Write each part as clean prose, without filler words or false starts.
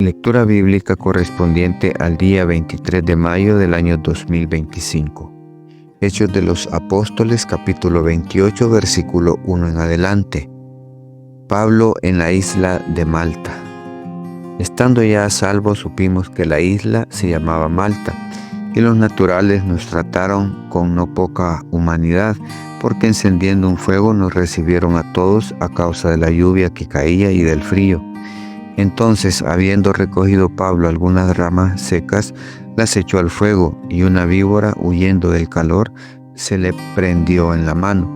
Lectura bíblica correspondiente al día 23 de mayo del año 2025. Hechos de los Apóstoles, capítulo 28, versículo 1 en adelante. Pablo en la isla de Malta. Estando ya a salvo, supimos que la isla se llamaba Malta, y los naturales nos trataron con no poca humanidad, porque encendiendo un fuego nos recibieron a todos a causa de la lluvia que caía y del frío. Entonces, habiendo recogido Pablo algunas ramas secas, las echó al fuego, y una víbora, huyendo del calor, se le prendió en la mano.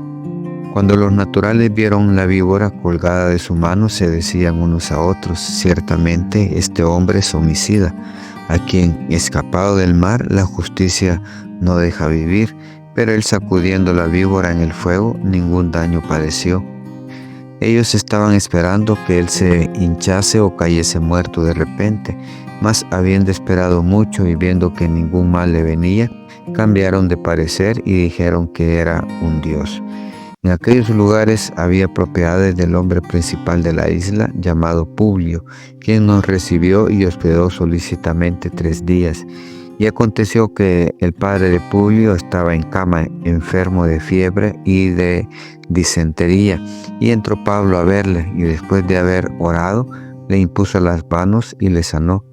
Cuando los naturales vieron la víbora colgada de su mano, se decían unos a otros: ciertamente este hombre es homicida, a quien, escapado del mar, la justicia no deja vivir. Pero él, sacudiendo la víbora en el fuego, ningún daño padeció. Ellos estaban esperando que él se hinchase o cayese muerto de repente, mas habiendo esperado mucho y viendo que ningún mal le venía, cambiaron de parecer y dijeron que era un dios. En aquellos lugares había propiedades del hombre principal de la isla, llamado Publio, quien nos recibió y hospedó solícitamente 3 días. Y aconteció que el padre de Publio estaba en cama, enfermo de fiebre y de disentería, y entró Pablo a verle, y después de haber orado, le impuso las manos y le sanó.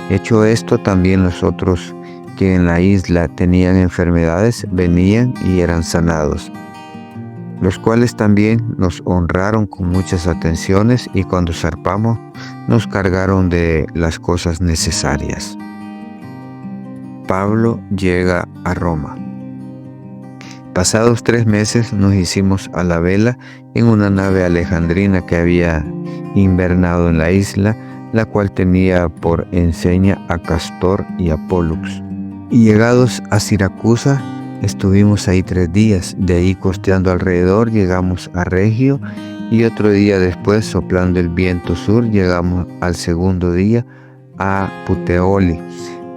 Hecho esto, también los otros que en la isla tenían enfermedades venían y eran sanados, los cuales también nos honraron con muchas atenciones, y cuando zarpamos nos cargaron de las cosas necesarias. Pablo llega a Roma. Pasados 3 meses nos hicimos a la vela en una nave alejandrina que había invernado en la isla, la cual tenía por enseña a Castor y a Pólux. Y llegados a Siracusa, estuvimos ahí 3 días. De ahí, costeando alrededor, llegamos a Regio, y otro día después, soplando el viento sur, llegamos al segundo día a Puteoli,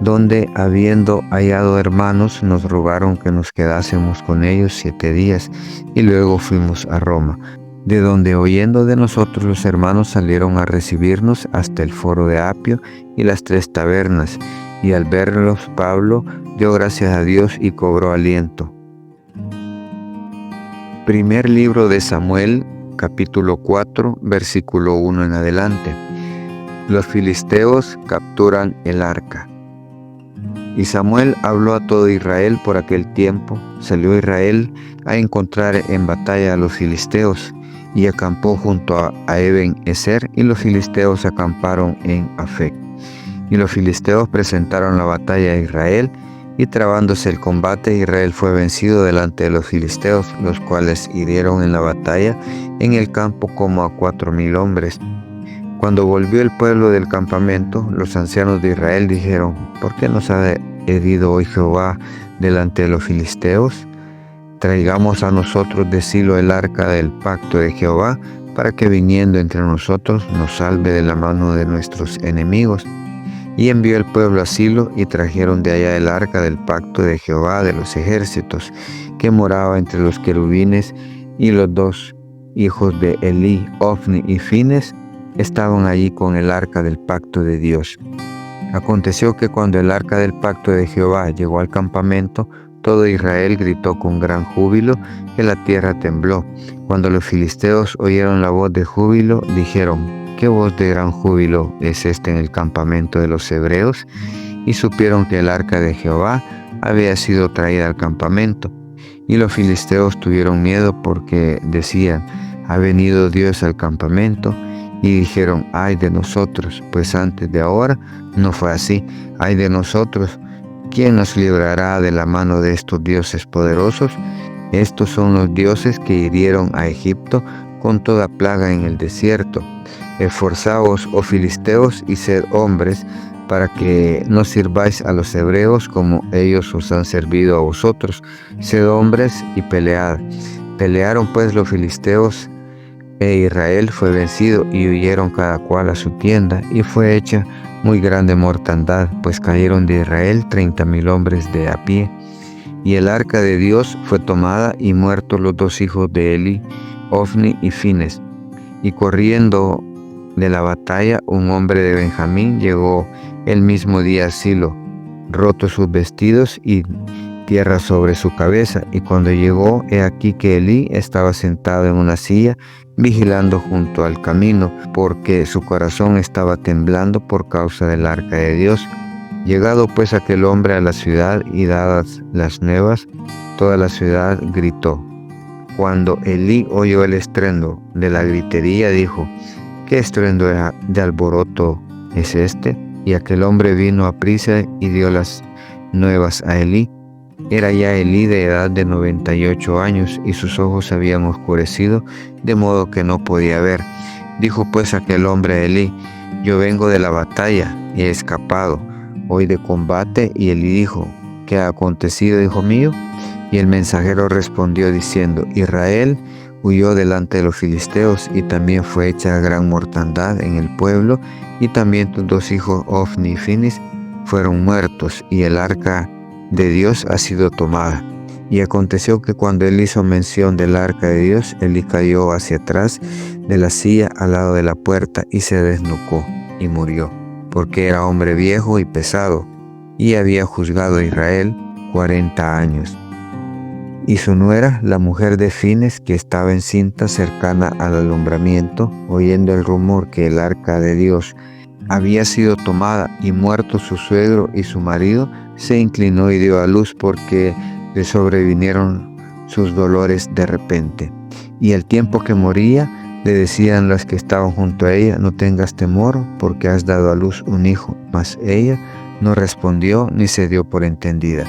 donde, habiendo hallado hermanos, nos rogaron que nos quedásemos con ellos 7 días, y luego fuimos a Roma, de donde, oyendo de nosotros, los hermanos salieron a recibirnos hasta el foro de Apio y las 3 tabernas, y al verlos Pablo dio gracias a Dios y cobró aliento. Primer libro de Samuel, capítulo 4, versículo 1 en adelante. Los filisteos capturan el arca. Y Samuel habló a todo Israel por aquel tiempo. Salió Israel a encontrar en batalla a los filisteos, y acampó junto a Eben-ezer, y los filisteos acamparon en Afec. Y los filisteos presentaron la batalla a Israel, y trabándose el combate, Israel fue vencido delante de los filisteos, los cuales hirieron en la batalla en el campo como a 4,000 hombres. Cuando volvió el pueblo del campamento, los ancianos de Israel dijeron: ¿por qué nos ha herido hoy Jehová delante de los filisteos? Traigamos a nosotros de Silo el arca del pacto de Jehová, para que viniendo entre nosotros nos salve de la mano de nuestros enemigos. Y envió el pueblo a Silo, y trajeron de allá el arca del pacto de Jehová de los ejércitos, que moraba entre los querubines, y los 2 hijos de Elí, Ofni y Fines, estaban allí con el arca del pacto de Dios. Aconteció que cuando el arca del pacto de Jehová llegó al campamento, todo Israel gritó con gran júbilo, que la tierra tembló. Cuando los filisteos oyeron la voz de júbilo, dijeron: ¿qué voz de gran júbilo es esta en el campamento de los hebreos? Y supieron que el arca de Jehová había sido traída al campamento. Y los filisteos tuvieron miedo, porque decían: ha venido Dios al campamento. Y dijeron: ay de nosotros, pues antes de ahora no fue así. Ay de nosotros, ¿quién nos librará de la mano de estos dioses poderosos? Estos son los dioses que hirieron a Egipto con toda plaga en el desierto. Esforzaos, oh filisteos, y sed hombres, para que no sirváis a los hebreos como ellos os han servido a vosotros. Sed hombres y pelead. Pelearon pues los filisteos, e Israel fue vencido, y huyeron cada cual a su tienda, y fue hecha muy grande mortandad, pues cayeron de Israel 30,000 hombres de a pie. Y el arca de Dios fue tomada, y muertos los 2 hijos de Eli, Ofni y Fines. Y corriendo de la batalla, un hombre de Benjamín llegó el mismo día a Silo, roto sus vestidos y tierra sobre su cabeza. Y cuando llegó, he aquí que Elí estaba sentado en una silla, vigilando junto al camino, porque su corazón estaba temblando por causa del arca de Dios. Llegado pues aquel hombre a la ciudad y dadas las nuevas, toda la ciudad gritó. Cuando Elí oyó el estruendo de la gritería, dijo: ¿qué estruendo de alboroto es este? Y aquel hombre vino aprisa y dio las nuevas a Elí. Era ya Elí de edad de 98 años y sus ojos se habían oscurecido, de modo que no podía ver. Dijo pues aquel hombre a Elí: yo vengo de la batalla, he escapado hoy de combate. Y Elí dijo: ¿qué ha acontecido, hijo mío? Y el mensajero respondió diciendo: Israel huyó delante de los filisteos, y también fue hecha gran mortandad en el pueblo, y también tus dos hijos Ofni y Finis fueron muertos, y el arca de Dios ha sido tomada. Y aconteció que cuando él hizo mención del arca de Dios, Elí cayó hacia atrás de la silla al lado de la puerta y se desnucó y murió, porque era hombre viejo y pesado, y había juzgado a Israel 40 años. Y su nuera, la mujer de Fines, que estaba encinta cercana al alumbramiento, oyendo el rumor que el arca de Dios había sido tomada y muerto su suegro y su marido, se inclinó y dio a luz, porque le sobrevinieron sus dolores de repente. Y al tiempo que moría, le decían las que estaban junto a ella: no tengas temor, porque has dado a luz un hijo. Mas ella no respondió ni se dio por entendida.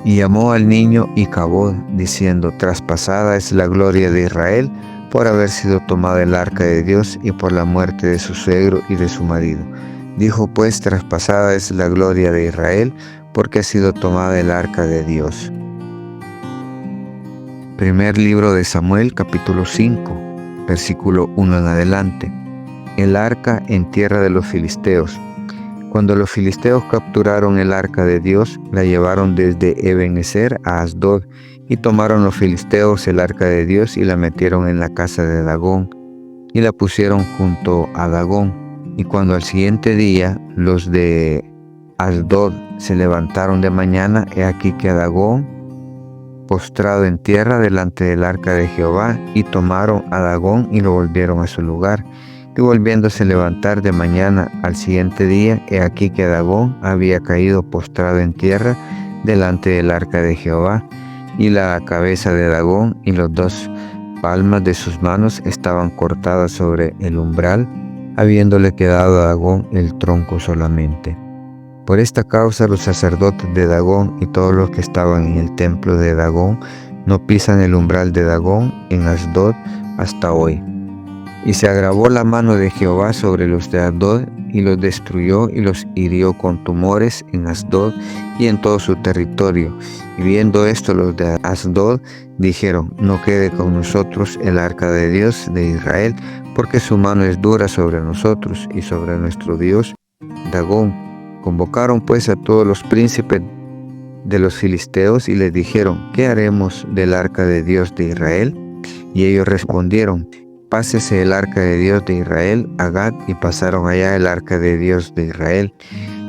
Y llamó al niño Icabod, diciendo: traspasada es la gloria de Israel por haber sido tomada el arca de Dios y por la muerte de su suegro y de su marido. Dijo pues: traspasada es la gloria de Israel porque ha sido tomada el arca de Dios. Primer libro de Samuel, capítulo 5, versículo 1 en adelante. El arca en tierra de los filisteos. Cuando los filisteos capturaron el arca de Dios, la llevaron desde Ebenezer a Asdod, y tomaron los filisteos el arca de Dios y la metieron en la casa de Dagón, y la pusieron junto a Dagón. Y cuando al siguiente día los de Asdod se levantaron de mañana, he aquí que Dagón postrado en tierra delante del arca de Jehová, y tomaron a Dagón y lo volvieron a su lugar. Y volviéndose a levantar de mañana al siguiente día, he aquí que Dagón había caído postrado en tierra delante del arca de Jehová, y la cabeza de Dagón y las dos palmas de sus manos estaban cortadas sobre el umbral, habiéndole quedado a Dagón el tronco solamente. Por esta causa los sacerdotes de Dagón y todos los que estaban en el templo de Dagón no pisan el umbral de Dagón en Asdod hasta hoy. Y se agravó la mano de Jehová sobre los de Asdod, y los destruyó y los hirió con tumores en Asdod y en todo su territorio. Y viendo esto, los de Asdod dijeron: no quede con nosotros el arca de Dios de Israel, porque su mano es dura sobre nosotros y sobre nuestro Dios Dagón. Convocaron pues a todos los príncipes de los filisteos y les dijeron: ¿qué haremos del arca de Dios de Israel? Y ellos respondieron: pásese el arca de Dios de Israel a Gat. Y pasaron allá el arca de Dios de Israel.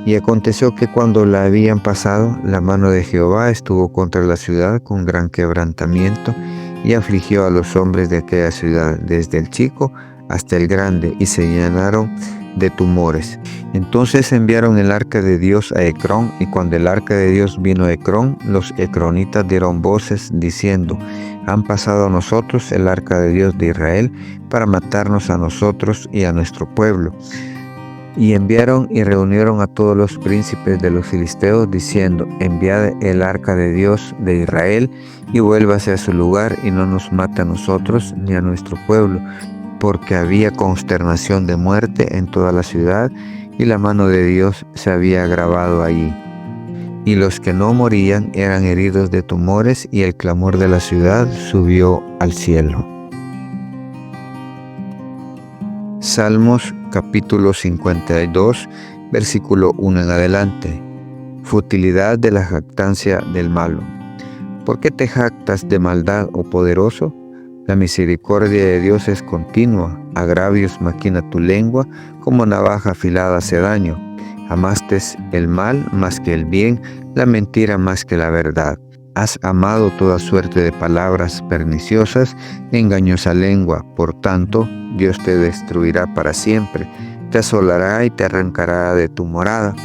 Y aconteció que cuando la habían pasado, la mano de Jehová estuvo contra la ciudad con gran quebrantamiento, y afligió a los hombres de aquella ciudad, desde el chico hasta el grande, y se llenaron de tumores. Entonces enviaron el arca de Dios a Ecrón, y cuando el arca de Dios vino a Ecrón, los ecronitas dieron voces diciendo: han pasado a nosotros el arca de Dios de Israel para matarnos a nosotros y a nuestro pueblo. Y enviaron y reunieron a todos los príncipes de los filisteos, diciendo: enviad el arca de Dios de Israel y vuélvase a su lugar, y no nos mate a nosotros ni a nuestro pueblo, porque había consternación de muerte en toda la ciudad, y la mano de Dios se había agravado allí. Y los que no morían eran heridos de tumores, y el clamor de la ciudad subió al cielo. Salmos capítulo 52, versículo 1 en adelante. Futilidad de la jactancia del malo. ¿Por qué te jactas de maldad, oh poderoso? La misericordia de Dios es continua. Agravios maquina tu lengua, como navaja afilada hace daño. Amaste el mal más que el bien, la mentira más que la verdad. Has amado toda suerte de palabras perniciosas, engañosa lengua. Por tanto, Dios te destruirá para siempre, te asolará y te arrancará de tu morada,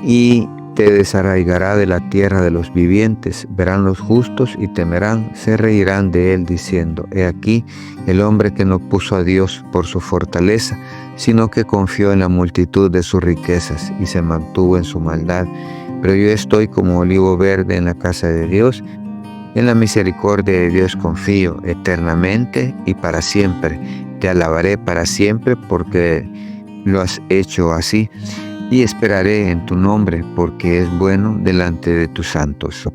y te desarraigará de la tierra de los vivientes. Verán los justos y temerán, se reirán de él, diciendo: He aquí el hombre que no puso a Dios por su fortaleza, sino que confió en la multitud de sus riquezas y se mantuvo en su maldad. Pero yo estoy como olivo verde en la casa de Dios. En la misericordia de Dios confío eternamente y para siempre. Te alabaré para siempre porque lo has hecho así, y esperaré en tu nombre porque es bueno delante de tus santos.